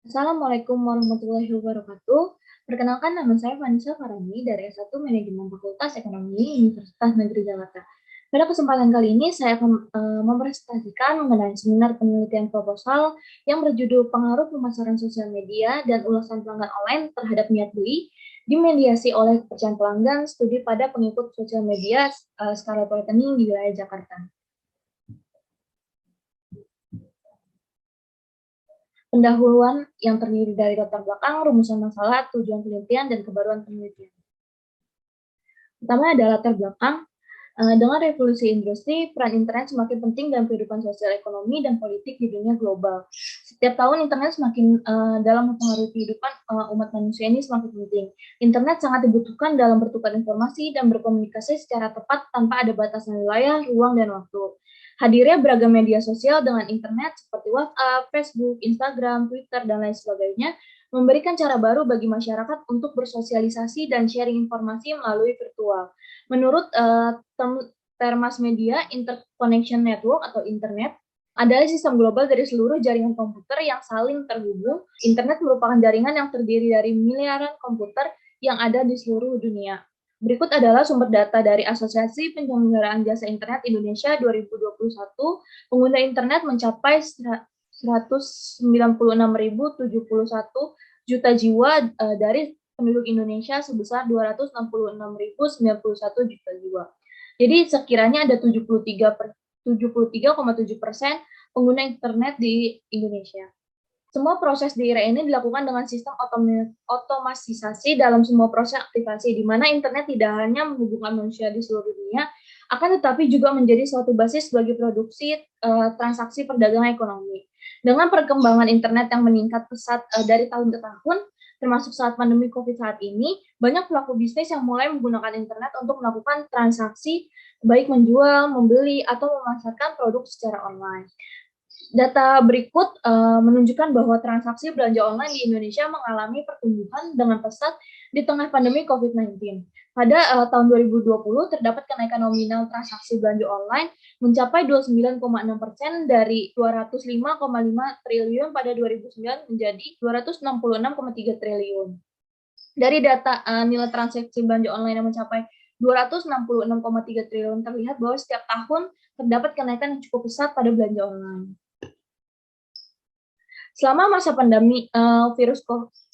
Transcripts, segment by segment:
Assalamualaikum warahmatullahi wabarakatuh. Perkenalkan, nama saya Vanessa Farani dari S1 Manajemen Fakultas Ekonomi Universitas Negeri Jakarta. Pada kesempatan kali ini saya akan mempresentasikan mengenai seminar penelitian proposal yang berjudul Pengaruh Pemasaran Sosial Media dan Ulasan Pelanggan Online terhadap Niat Beli, dimediasi oleh kepercayaan pelanggan studi pada pengikut sosial media skala Polytechnic di wilayah Jakarta. Pendahuluan yang terdiri dari latar belakang, rumusan masalah, tujuan penelitian, dan kebaruan penelitian. Pertama adalah latar belakang. Dengan revolusi industri, peran internet semakin penting dalam kehidupan sosial, ekonomi, dan politik di dunia global. Setiap tahun internet semakin dalam mempengaruhi kehidupan umat manusia ini semakin penting. Internet sangat dibutuhkan dalam bertukar informasi dan berkomunikasi secara tepat tanpa ada batasan wilayah, ruang, dan waktu. Hadirnya beragam media sosial dengan internet seperti WhatsApp, Facebook, Instagram, Twitter, dan lain sebagainya memberikan cara baru bagi masyarakat untuk bersosialisasi dan sharing informasi melalui virtual. Menurut Termas Media, Interconnection Network atau Internet adalah sistem global dari seluruh jaringan komputer yang saling terhubung. Internet merupakan jaringan yang terdiri dari miliaran komputer yang ada di seluruh dunia. Berikut adalah sumber data dari Asosiasi Penyelenggaraan Jasa Internet Indonesia 2021. Pengguna internet mencapai 196.071 juta jiwa dari penduduk Indonesia sebesar 266.091 juta jiwa. Jadi sekiranya ada 73,7% pengguna internet di Indonesia. Semua proses di era ini dilakukan dengan sistem otomatisasi dalam semua proses aktivasi, di mana internet tidak hanya menghubungkan manusia di seluruh dunia, akan tetapi juga menjadi suatu basis bagi produksi transaksi perdagangan ekonomi. Dengan perkembangan internet yang meningkat pesat dari tahun ke tahun, termasuk saat pandemi COVID saat ini, banyak pelaku bisnis yang mulai menggunakan internet untuk melakukan transaksi, baik menjual, membeli, atau memasarkan produk secara online. Data berikut menunjukkan bahwa transaksi belanja online di Indonesia mengalami pertumbuhan dengan pesat di tengah pandemi COVID-19. Pada tahun 2020 terdapat kenaikan nominal transaksi belanja online mencapai 29,6% dari 205,5 triliun pada 2009 menjadi 266,3 triliun. Dari data nilai transaksi belanja online yang mencapai 266,3 triliun terlihat bahwa setiap tahun terdapat kenaikan yang cukup pesat pada belanja online. Selama masa pandemi virus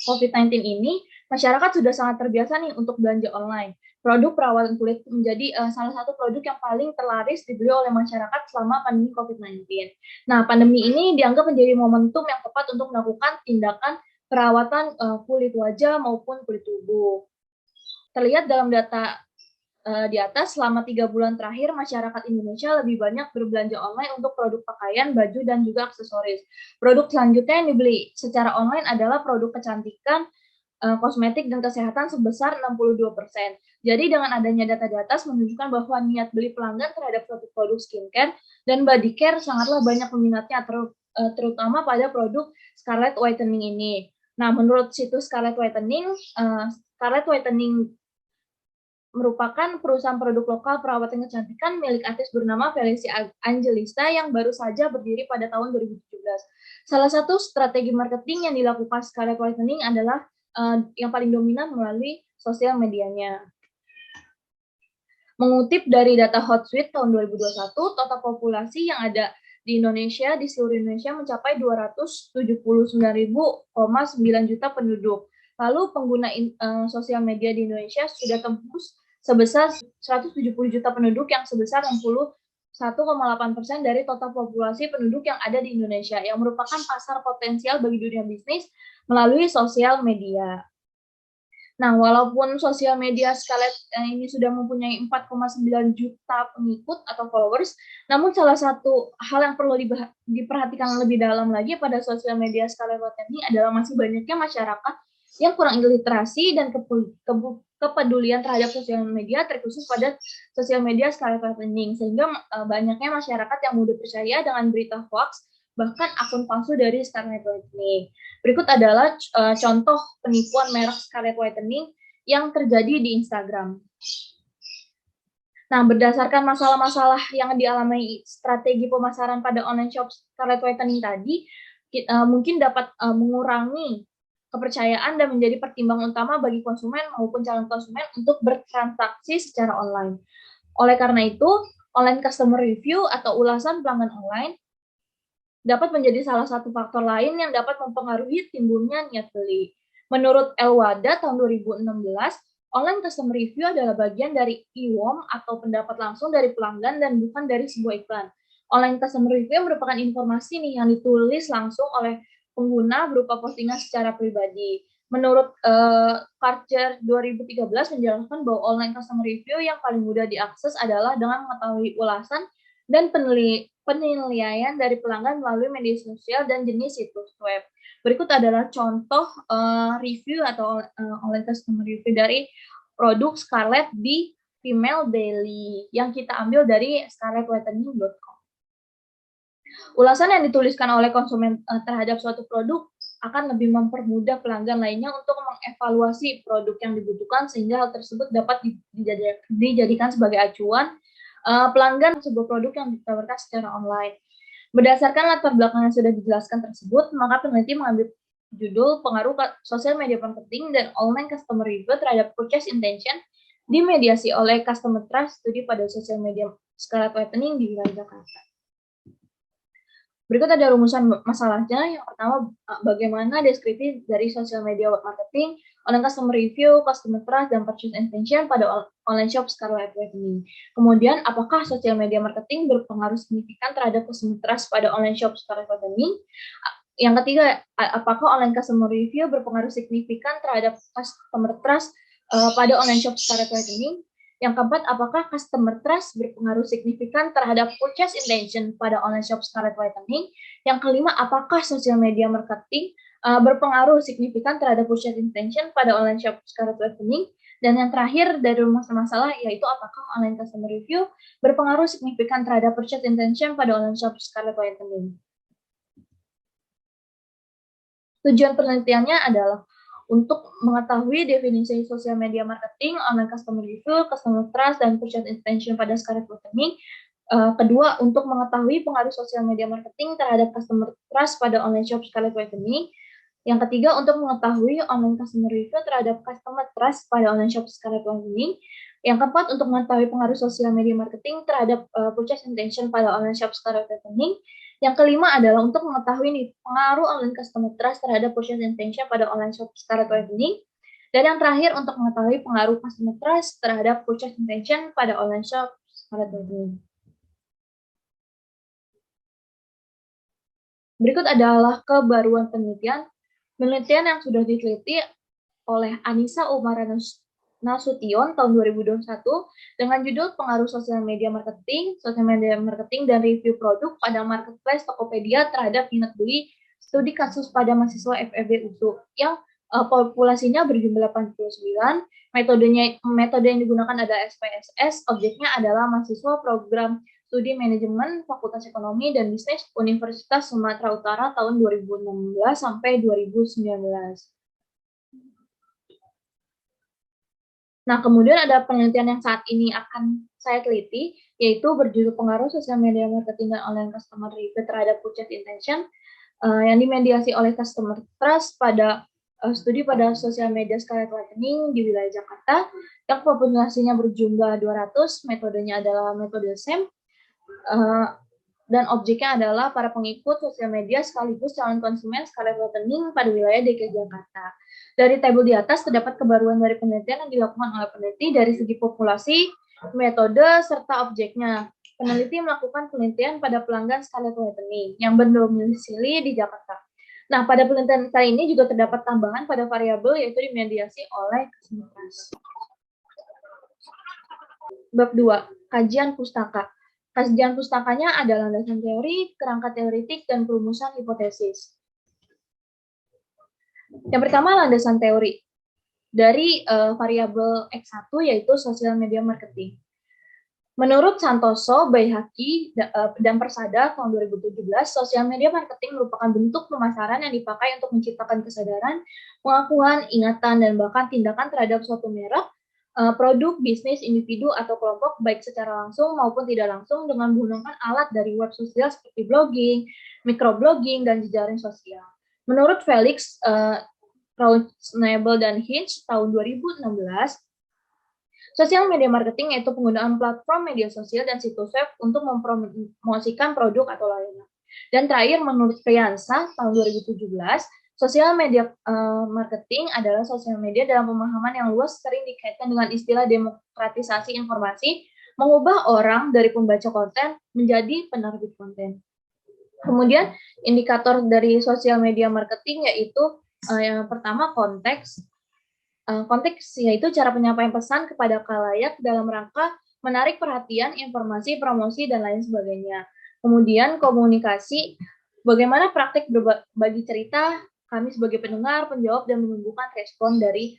COVID-19 ini, masyarakat sudah sangat terbiasa nih untuk belanja online. Produk perawatan kulit menjadi salah satu produk yang paling terlaris dibeli oleh masyarakat selama pandemi COVID-19. Nah, pandemi ini dianggap menjadi momentum yang tepat untuk melakukan tindakan perawatan kulit wajah maupun kulit tubuh. Terlihat dalam data di atas, selama 3 bulan terakhir, masyarakat Indonesia lebih banyak berbelanja online untuk produk pakaian, baju, dan juga aksesoris. Produk selanjutnya yang dibeli secara online adalah produk kecantikan, kosmetik, dan kesehatan sebesar 62%. Jadi dengan adanya data di atas menunjukkan bahwa niat beli pelanggan terhadap suatu produk skincare dan body care sangatlah banyak peminatnya, terutama pada produk Scarlett Whitening ini. Nah, menurut situs Scarlett Whitening merupakan perusahaan produk lokal perawatan kecantikan milik artis bernama Felicia Angelista yang baru saja berdiri pada tahun 2017. Salah satu strategi marketing yang dilakukan Scarlett Whitening adalah yang paling dominan melalui sosial medianya. Mengutip dari data Hotsuite tahun 2021, total populasi yang ada di Indonesia, di seluruh Indonesia mencapai 279,9 juta penduduk. Lalu pengguna sosial media di Indonesia sudah tembus sebesar 170 juta penduduk yang sebesar 61,8% dari total populasi penduduk yang ada di Indonesia, yang merupakan pasar potensial bagi dunia bisnis melalui sosial media. Nah, walaupun sosial media Scarlett ini sudah mempunyai 4,9 juta pengikut atau followers, namun salah satu hal yang perlu diperhatikan lebih dalam lagi pada sosial media Scarlett ini adalah masih banyaknya masyarakat yang kurang literasi dan kepedulian terhadap sosial media, terkhusus pada sosial media Scarlett ini, sehingga banyaknya masyarakat yang mudah percaya dengan berita hoax, bahkan akun palsu dari Scarlett Whitening. Berikut adalah contoh penipuan merek Scarlett Whitening yang terjadi di Instagram. Nah, berdasarkan masalah-masalah yang dialami strategi pemasaran pada online shop Scarlett Whitening tadi, mungkin dapat mengurangi kepercayaan dan menjadi pertimbangan utama bagi konsumen maupun calon konsumen untuk bertransaksi secara online. Oleh karena itu, online customer review atau ulasan pelanggan online dapat menjadi salah satu faktor lain yang dapat mempengaruhi timbulnya niat beli. Menurut Elwada tahun 2016, online customer review adalah bagian dari e-worm atau pendapat langsung dari pelanggan dan bukan dari sebuah iklan. Online customer review merupakan informasi nih yang ditulis langsung oleh pengguna berupa postingan secara pribadi. Menurut Karcher 2013 menjelaskan bahwa online customer review yang paling mudah diakses adalah dengan mengetahui ulasan dan penilaian dari pelanggan melalui media sosial dan jenis situs web. Berikut adalah contoh review atau online customer review dari produk Scarlett di Female Daily yang kita ambil dari scarlettwhitening.com. Ulasan yang dituliskan oleh konsumen terhadap suatu produk akan lebih mempermudah pelanggan lainnya untuk mengevaluasi produk yang dibutuhkan sehingga hal tersebut dapat dijadikan sebagai acuan pelanggan sebuah produk yang ditawarkan secara online. Berdasarkan latar belakang yang sudah dijelaskan tersebut, maka peneliti mengambil judul pengaruh sosial media marketing dan online customer review terhadap purchase intention dimediasi oleh customer trust studi pada sosial media Scarlett Whitening di wilayah Jakarta. Berikut ada rumusan masalahnya. Yang pertama, bagaimana deskripsi dari sosial media marketing, online customer review, customer trust, dan purchase intention pada online shop Scarlett Whitening. Kemudian, apakah sosial media marketing berpengaruh signifikan terhadap customer trust pada online shop Scarlett Whitening? Yang ketiga, apakah online customer review berpengaruh signifikan terhadap customer trust pada online shop Scarlett Whitening? Yang keempat, apakah customer trust berpengaruh signifikan terhadap purchase intention pada online shop Scarlett Whitening? Yang kelima, apakah social media marketing berpengaruh signifikan terhadap purchase intention pada online shop Scarlett Whitening? Dan yang terakhir dari masalah yaitu apakah online customer review berpengaruh signifikan terhadap purchase intention pada online shop Scarlett Whitening? Tujuan penelitiannya adalah untuk mengetahui definisi sosial media marketing, online customer review, customer trust, dan purchase intention pada Scarlett Whitening. Kedua, untuk mengetahui pengaruh sosial media marketing terhadap customer trust pada online shop Scarlett Whitening. Yang ketiga, untuk mengetahui online customer review terhadap customer trust pada online shop Scarlett Whitening. Yang keempat, untuk mengetahui pengaruh sosial media marketing terhadap purchase intention pada online shop Scarlett Whitening. Yang kelima adalah untuk mengetahui pengaruh online customer trust terhadap purchase intention pada online shop Scarlett Whitening. Dan yang terakhir untuk mengetahui pengaruh customer trust terhadap purchase intention pada online shop Scarlett Whitening. Berikut adalah kebaruan penelitian. Penelitian yang sudah diteliti oleh Anissa Umar Nasution tahun 2021 dengan judul pengaruh sosial media marketing dan review produk pada marketplace Tokopedia terhadap minat beli studi kasus pada mahasiswa FEB USU yang populasinya berjumlah 89. Metode yang digunakan adalah SPSS. Objeknya adalah mahasiswa program studi manajemen Fakultas Ekonomi dan Bisnis Universitas Sumatera Utara tahun 2016 sampai 2019. Nah, kemudian ada penelitian yang saat ini akan saya teliti, yaitu berjudul pengaruh sosial media marketing dan online customer review terhadap purchase intention, yang dimediasi oleh customer trust pada studi pada sosial media Scarlett Whitening di wilayah Jakarta, yang populasinya berjumlah 200, metodenya adalah metode SEM, dan objeknya adalah para pengikut sosial media sekaligus calon konsumen Scarlett Whitening pada wilayah DKI Jakarta. Dari tabel di atas terdapat kebaruan dari penelitian yang dilakukan oleh peneliti dari segi populasi, metode, serta objeknya. Peneliti melakukan penelitian pada pelanggan Scarlett Whitening yang berdomisili di Jakarta. Nah, pada penelitian kali ini juga terdapat tambahan pada variabel yaitu dimediasi oleh customer trust. Bab 2, kajian pustaka. Kajian pustakanya adalah landasan teori, kerangka teoritik, dan perumusan hipotesis. Yang pertama, landasan teori dari variabel X1 yaitu sosial media marketing. Menurut Santoso, Baihaqi, dan Persada tahun 2017, sosial media marketing merupakan bentuk pemasaran yang dipakai untuk menciptakan kesadaran, pengakuan, ingatan, dan bahkan tindakan terhadap suatu merek produk, bisnis, individu, atau kelompok baik secara langsung maupun tidak langsung dengan menggunakan alat dari web sosial seperti blogging, microblogging, dan jejaring sosial. Menurut Felix, Rosenabel, dan Hinch tahun 2016, sosial media marketing yaitu penggunaan platform media sosial dan situs web untuk mempromosikan produk atau layanan. Dan terakhir, menurut Priyansa tahun 2017, sosial media marketing adalah sosial media dalam pemahaman yang luas sering dikaitkan dengan istilah demokratisasi informasi, mengubah orang dari pembaca konten menjadi penerbit konten. Kemudian indikator dari sosial media marketing yaitu yang pertama konteks. Konteks yaitu cara penyampaian pesan kepada khalayak dalam rangka menarik perhatian, informasi, promosi, dan lain sebagainya. Kemudian komunikasi, bagaimana praktik berbagi cerita, kami sebagai pendengar, penjawab, dan menumbuhkan respon dari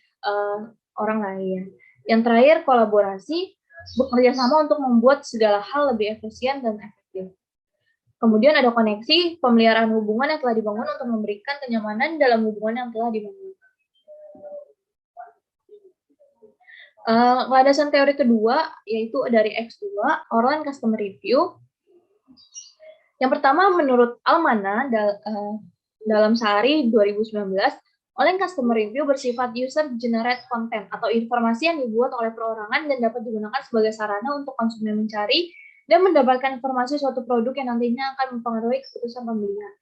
orang lain. Yang terakhir, kolaborasi, bekerja sama untuk membuat segala hal lebih efisien dan efektif. Kemudian ada koneksi, pemeliharaan hubungan yang telah dibangun untuk memberikan kenyamanan dalam hubungan yang telah dibangun. Landasan teori kedua, yaitu dari X2, Online Customer Review. Yang pertama, menurut Almana, dalam sehari 2019, online customer review bersifat user-generated content atau informasi yang dibuat oleh perorangan dan dapat digunakan sebagai sarana untuk konsumen mencari dan mendapatkan informasi suatu produk yang nantinya akan mempengaruhi keputusan pembelian.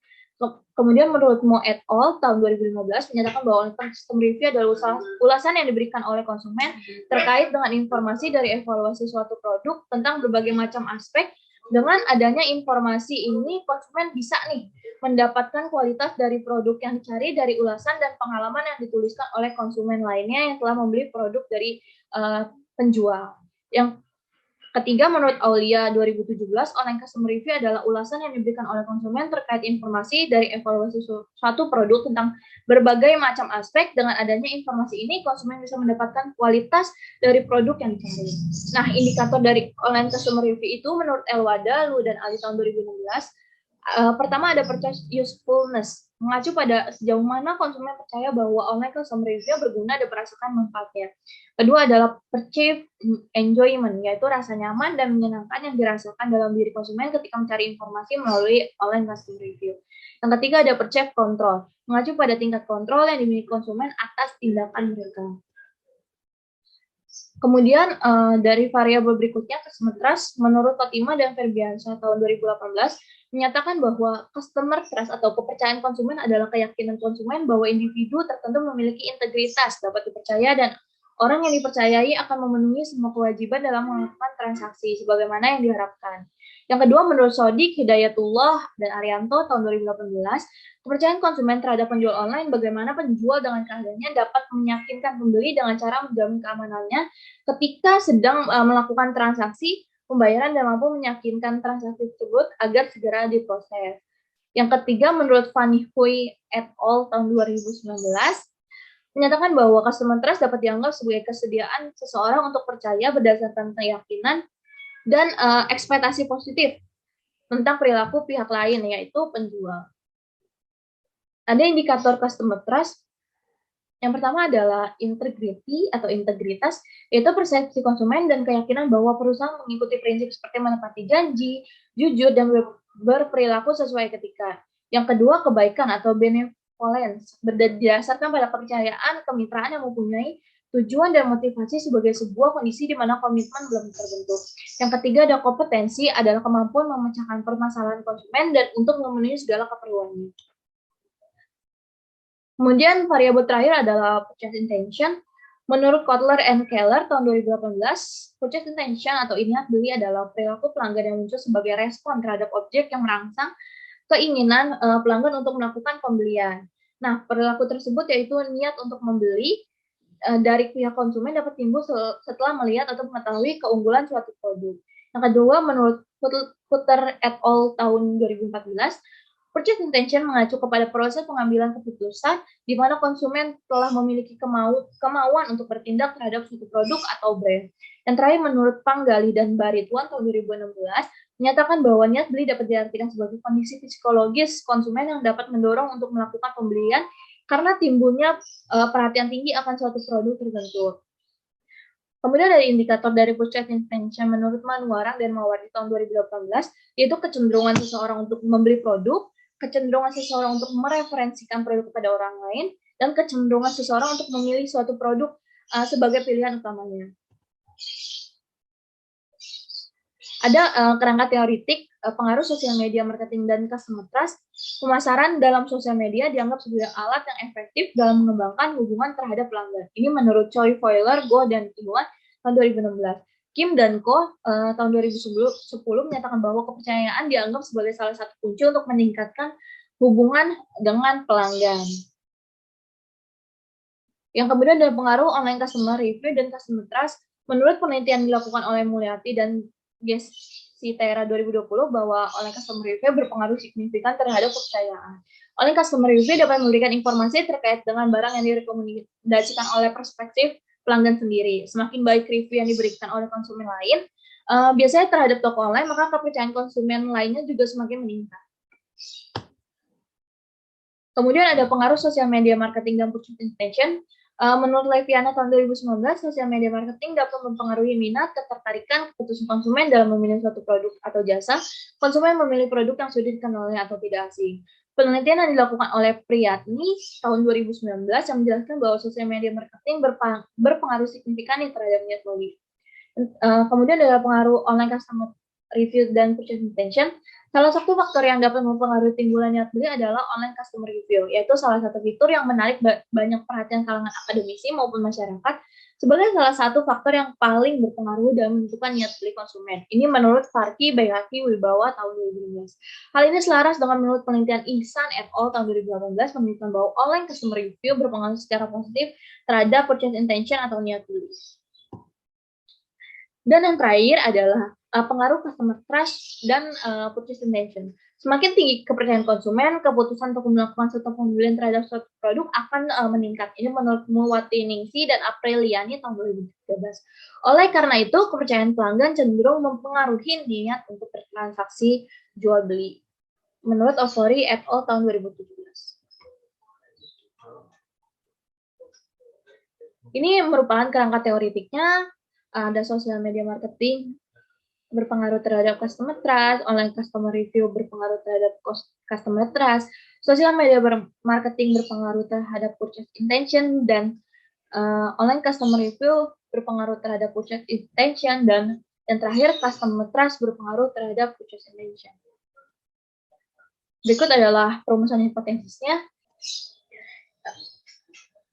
Kemudian menurut Mo et al. Tahun 2015 menyatakan bahwa customer review adalah ulasan yang diberikan oleh konsumen terkait dengan informasi dari evaluasi suatu produk tentang berbagai macam aspek. Dengan adanya informasi ini, konsumen bisa nih mendapatkan kualitas dari produk yang dicari dari ulasan dan pengalaman yang dituliskan oleh konsumen lainnya yang telah membeli produk dari penjual. Yang ketiga, menurut Aulia 2017, online customer review adalah ulasan yang diberikan oleh konsumen terkait informasi dari evaluasi suatu produk tentang berbagai macam aspek. Dengan adanya informasi ini, konsumen bisa mendapatkan kualitas dari produk yang dicari. Nah, indikator dari online customer review itu menurut Elwada, Lu, dan Ali tahun 2016, pertama ada purchase usefulness, mengacu pada sejauh mana konsumen percaya bahwa online customer review berguna dan merasakan manfaatnya. Kedua adalah purchase enjoyment, yaitu rasa nyaman dan menyenangkan yang dirasakan dalam diri konsumen ketika mencari informasi melalui online customer review. Yang ketiga ada purchase control, mengacu pada tingkat kontrol yang dimiliki konsumen atas tindakan mereka. Kemudian dari variabel berikutnya, customer trust, menurut Fatima dan Ferbiansyah tahun 2018, menyatakan bahwa customer trust atau kepercayaan konsumen adalah keyakinan konsumen bahwa individu tertentu memiliki integritas, dapat dipercaya, dan orang yang dipercayai akan memenuhi semua kewajiban dalam melakukan transaksi sebagaimana yang diharapkan. Yang kedua, menurut Sodik, Hidayatullah, dan Arianto tahun 2018, kepercayaan konsumen terhadap penjual online, bagaimana penjual dengan keahliannya dapat meyakinkan pembeli dengan cara menjamin keamanannya ketika sedang melakukan transaksi pembayaran dan mampu meyakinkan transaksi tersebut agar segera diproses. Yang ketiga, menurut Fanny Hui et al. Tahun 2019, menyatakan bahwa customer trust dapat dianggap sebagai kesediaan seseorang untuk percaya berdasarkan keyakinan dan ekspektasi positif tentang perilaku pihak lain, yaitu penjual. Ada indikator customer trust. Yang pertama adalah integrity atau integritas, yaitu persepsi konsumen dan keyakinan bahwa perusahaan mengikuti prinsip seperti menepati janji, jujur, dan berperilaku sesuai etika. Yang kedua, kebaikan atau benevolence, berdasarkan pada kepercayaan kemitraan yang mempunyai tujuan dan motivasi sebagai sebuah kondisi di mana komitmen belum terbentuk. Yang ketiga, ada kompetensi, adalah kemampuan memecahkan permasalahan konsumen dan untuk memenuhi segala keperluannya. Kemudian variabel terakhir adalah purchase intention. Menurut Kotler and Keller tahun 2018, purchase intention atau niat beli adalah perilaku pelanggan yang muncul sebagai respon terhadap objek yang merangsang keinginan pelanggan untuk melakukan pembelian. Nah, perilaku tersebut yaitu niat untuk membeli dari pihak konsumen dapat timbul setelah melihat atau mengetahui keunggulan suatu produk. Yang kedua, menurut Puter et al. Tahun 2014, purchase intention mengacu kepada proses pengambilan keputusan di mana konsumen telah memiliki kemauan untuk bertindak terhadap suatu produk atau brand. Yang terakhir, menurut Panggali dan Baritwan tahun 2016, menyatakan bahwa niat beli dapat diartikan sebagai kondisi psikologis konsumen yang dapat mendorong untuk melakukan pembelian karena timbulnya perhatian tinggi akan suatu produk tertentu. Kemudian dari indikator dari purchase intention menurut Manwarang dan Mawardi tahun 2018, yaitu kecenderungan seseorang untuk membeli produk, kecenderungan seseorang untuk mereferensikan produk kepada orang lain, dan kecenderungan seseorang untuk memilih suatu produk sebagai pilihan utamanya. Ada kerangka teoritik pengaruh sosial media marketing dan customer trust. Pemasaran dalam sosial media dianggap sebagai alat yang efektif dalam mengembangkan hubungan terhadap pelanggan. Ini menurut Choi Foiler, Go, dan Iwan tahun 2016. Kim dan Ko tahun 2010 menyatakan bahwa kepercayaan dianggap sebagai salah satu kunci untuk meningkatkan hubungan dengan pelanggan. Yang kemudian ada pengaruh online customer review dan customer trust. Menurut penelitian dilakukan oleh Mulyati dan Gesitera 2020 bahwa online customer review berpengaruh signifikan terhadap kepercayaan. Online customer review dapat memberikan informasi terkait dengan barang yang direkomendasikan oleh perspektif pelanggan sendiri. Semakin baik review yang diberikan oleh konsumen lain, biasanya terhadap toko online, maka kepercayaan konsumen lainnya juga semakin meningkat. Kemudian ada pengaruh sosial media marketing dan purchase intention. Menurut Leviana tahun 2019, sosial media marketing dapat mempengaruhi minat, ketertarikan, keputusan konsumen dalam memilih suatu produk atau jasa. Konsumen memilih produk yang sudah dikenalnya atau tidak asing. Penelitian yang dilakukan oleh Priyatni tahun 2019 yang menjelaskan bahwa sosial media marketing berpengaruh signifikan terhadap minat beli. Kemudian ada pengaruh online customer review dan purchase intention. Salah satu faktor yang dapat mempengaruhi timbulan niat beli adalah online customer review, yaitu salah satu fitur yang menarik banyak perhatian kalangan akademisi maupun masyarakat sebagai salah satu faktor yang paling berpengaruh dalam menentukan niat beli konsumen. Ini menurut Farki Bayhaki Wibawa tahun 2015. Hal ini selaras dengan menurut penelitian Ihsan et al. Tahun 2018 menunjukkan bahwa online customer review berpengaruh secara positif terhadap purchase intention atau niat beli. Dan yang terakhir adalah pengaruh customer trust dan purchase intention. Semakin tinggi kepercayaan konsumen, keputusan untuk melakukan suatu pembelian terhadap suatu produk akan meningkat. Ini menurut Mulwati Ningsi dan Apriliani tahun 2013. Oleh karena itu, kepercayaan pelanggan cenderung mempengaruhi niat untuk bertransaksi jual beli. Menurut Ofori et al. Tahun 2017. Ini merupakan kerangka teoritiknya. Ada sosial media marketing berpengaruh terhadap customer trust, online customer review berpengaruh terhadap customer trust, sosial media marketing berpengaruh terhadap purchase intention, dan online customer review berpengaruh terhadap purchase intention, dan yang terakhir customer trust berpengaruh terhadap purchase intention. Berikut adalah perumusan hipotesisnya.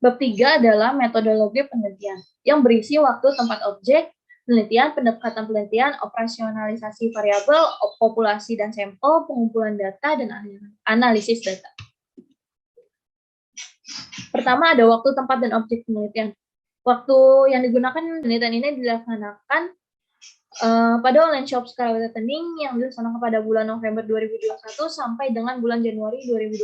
Bab 3 adalah metodologi penelitian yang berisi waktu, tempat, objek, penelitian, pendekatan penelitian, operasionalisasi variabel, populasi dan sampel, pengumpulan data, dan analisis data. Pertama ada waktu, tempat, dan objek penelitian. Waktu yang digunakan penelitian ini dilaksanakan pada online shop Skala Rekening yang dilaksanakan pada bulan November 2021 sampai dengan bulan Januari 2022.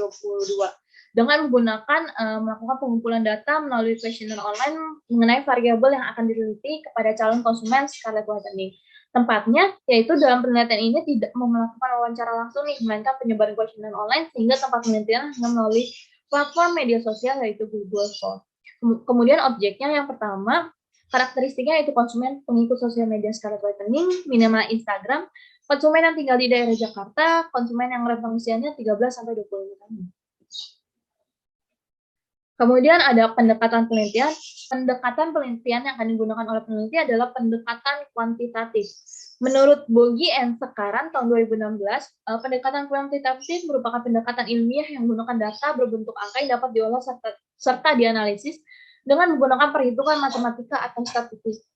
Dengan menggunakan melakukan pengumpulan data melalui kuesioner online mengenai variabel yang akan diteliti kepada calon konsumen Scarlett Whitening. Tempatnya yaitu dalam penelitian ini tidak melakukan wawancara langsung melainkan penyebaran kuesioner online sehingga tempat penelitian melalui platform media sosial yaitu Google Form. Kemudian objeknya yang pertama, karakteristiknya yaitu konsumen pengikut sosial media Scarlett Whitening, minimal Instagram, konsumen yang tinggal di daerah Jakarta, konsumen yang rentang usianya 13-25 tahun. Kemudian ada pendekatan penelitian. Pendekatan penelitian yang akan digunakan oleh peneliti adalah pendekatan kuantitatif. Menurut Bogi and Sekaran tahun 2016, pendekatan kuantitatif merupakan pendekatan ilmiah yang menggunakan data berbentuk angka yang dapat diolah serta dianalisis dengan menggunakan perhitungan matematika atau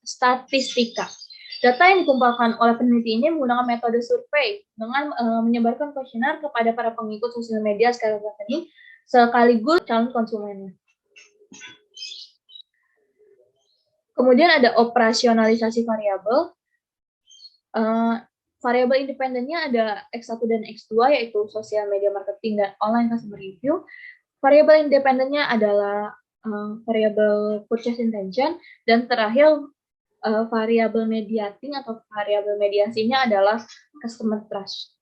statistika. Data yang dikumpulkan oleh peneliti ini menggunakan metode survei dengan menyebarkan kuesioner kepada para pengikut sosial media sekaligus calon konsumennya. Kemudian ada operasionalisasi variabel. Variabel independennya ada X1 dan X2 yaitu sosial media marketing dan online customer review. Variabel independennya adalah variabel purchase intention, dan terakhir variabel mediating atau variabel mediasinya adalah customer trust.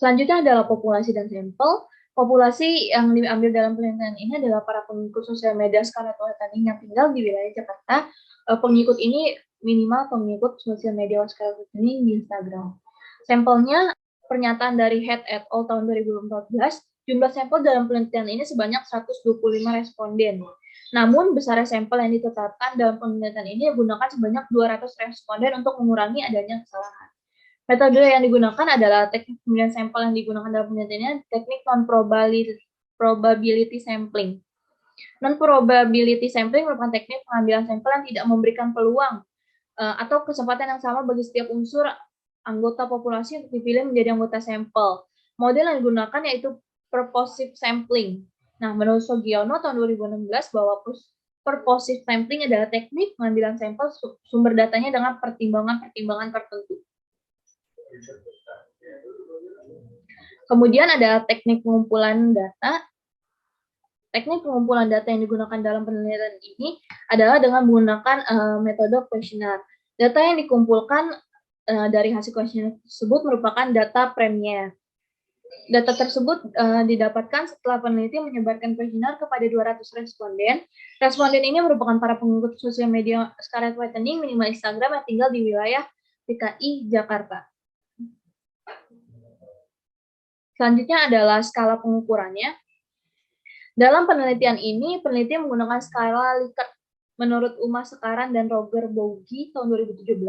Selanjutnya adalah populasi dan sampel. Populasi yang diambil dalam penelitian ini adalah para pengikut sosial media Scarlett Whitening yang tinggal di wilayah Jakarta. Pengikut ini minimal pengikut sosial media Scarlett Whitening di Instagram. Sampelnya pernyataan dari Head et al. Tahun 2014, jumlah sampel dalam penelitian ini sebanyak 125 responden. Namun, besar sampel yang ditetapkan dalam penelitian ini digunakan sebanyak 200 responden untuk mengurangi adanya kesalahan. Metode yang digunakan adalah teknik pemilihan sampel yang digunakan dalam penelitiannya, teknik non-probability sampling. Non-probability sampling merupakan teknik pengambilan sampel yang tidak memberikan peluang atau kesempatan yang sama bagi setiap unsur anggota populasi untuk dipilih menjadi anggota sampel. Model yang digunakan yaitu purposive sampling. Nah, menurut Sugiono tahun 2016 bahwa purposive sampling adalah teknik pengambilan sampel sumber datanya dengan pertimbangan-pertimbangan tertentu. Kemudian ada teknik pengumpulan data. Teknik pengumpulan data yang digunakan dalam penelitian ini adalah dengan menggunakan metode kuesioner. Data yang dikumpulkan dari hasil kuesioner tersebut merupakan data premier. Data tersebut didapatkan setelah peneliti menyebarkan kuesioner kepada 200 responden. Responden ini merupakan para pengikut sosial media Scarlett Whitening minimal Instagram yang tinggal di wilayah DKI Jakarta. Selanjutnya adalah skala pengukurannya. Dalam penelitian ini, peneliti menggunakan skala Likert. Menurut Uma Sekaran dan Roger Bogi tahun 2017,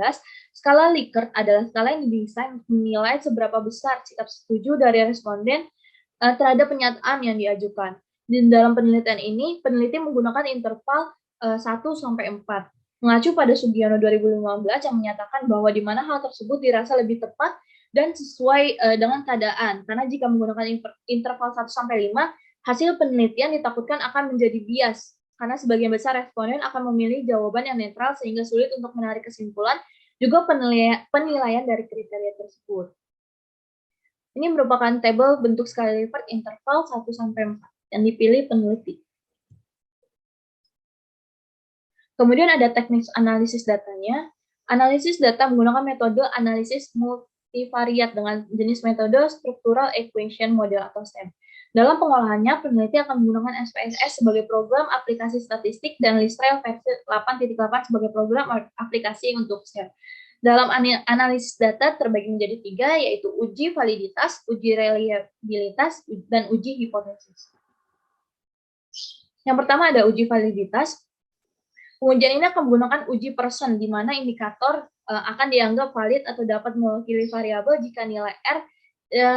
skala Likert adalah skala yang didesain untuk menilai seberapa besar sikap setuju dari responden terhadap pernyataan yang diajukan. Di dalam penelitian ini, peneliti menggunakan interval 1-4. Mengacu pada Sugiono 2015 yang menyatakan bahwa di mana hal tersebut dirasa lebih tepat dan sesuai dengan keadaan. Karena jika menggunakan interval 1-5, hasil penelitian ditakutkan akan menjadi bias, karena sebagian besar responden akan memilih jawaban yang netral sehingga sulit untuk menarik kesimpulan, juga penilaian dari kriteria tersebut. Ini merupakan tabel bentuk skala Likert interval 1-4 yang dipilih peneliti. Kemudian ada teknik analisis datanya. Analisis data menggunakan metode analisis multivariat dengan jenis metode structural equation model atau SEM. Dalam pengolahannya, peneliti akan menggunakan SPSS sebagai program aplikasi statistik dan Listrel versi 8.8 sebagai program aplikasi untuk SEM. Dalam analisis data terbagi menjadi 3, yaitu uji validitas, uji reliabilitas, dan uji hipotesis. Yang pertama ada uji validitas. Pengujian ini akan menggunakan uji person, di mana indikator akan dianggap valid atau dapat mewakili variabel jika nilai R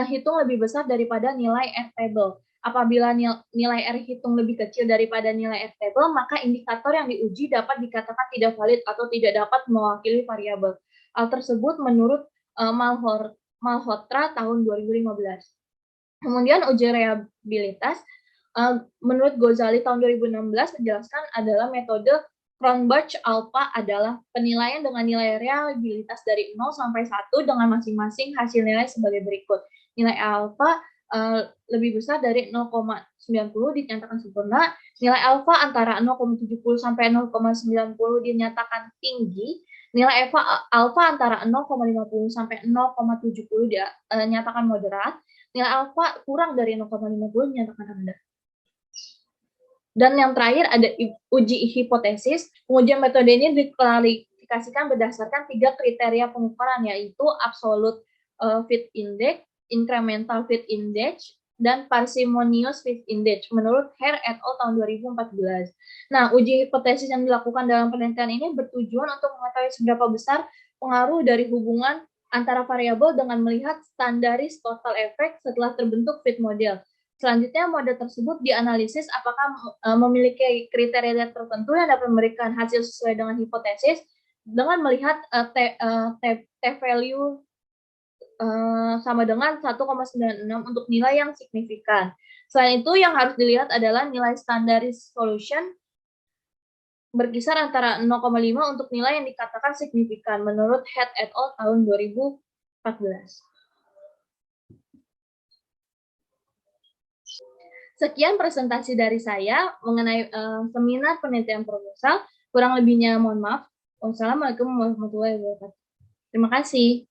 hitung lebih besar daripada nilai R table. Apabila nilai R hitung lebih kecil daripada nilai R table, maka indikator yang diuji dapat dikatakan tidak valid atau tidak dapat mewakili variabel. Hal tersebut menurut Malhotra tahun 2015. Kemudian uji reliabilitas, menurut Ghazali tahun 2016 menjelaskan adalah metode Cronbach-Alpha adalah penilaian dengan nilai reliabilitas dari 0 sampai 1 dengan masing-masing hasil nilai sebagai berikut. Nilai alfa lebih besar dari 0,90 dinyatakan sempurna, nilai alfa antara 0,70 sampai 0,90 dinyatakan tinggi, nilai alfa antara 0,50 sampai 0,70 dinyatakan moderat, nilai alfa kurang dari 0,50 dinyatakan rendah. Dan yang terakhir ada uji hipotesis. Pengujian metode ini diklarifikasikan berdasarkan 3 kriteria pengukuran, yaitu absolute fit index, incremental fit index, dan parsimonious fit index menurut Hare et al. Tahun 2014. Nah, uji hipotesis yang dilakukan dalam penelitian ini bertujuan untuk mengetahui seberapa besar pengaruh dari hubungan antara variabel dengan melihat standaris total effect setelah terbentuk fit model. Selanjutnya, model tersebut dianalisis apakah memiliki kriteria tertentu yang dapat memberikan hasil sesuai dengan hipotesis dengan melihat t-value sama dengan 1,96 untuk nilai yang signifikan. Selain itu, yang harus dilihat adalah nilai standaris solution berkisar antara 0,5 untuk nilai yang dikatakan signifikan menurut Head et al. Tahun 2014. Sekian presentasi dari saya mengenai seminar penelitian proposal. Kurang lebihnya mohon maaf. Wassalamualaikum warahmatullahi wabarakatuh. Terima kasih.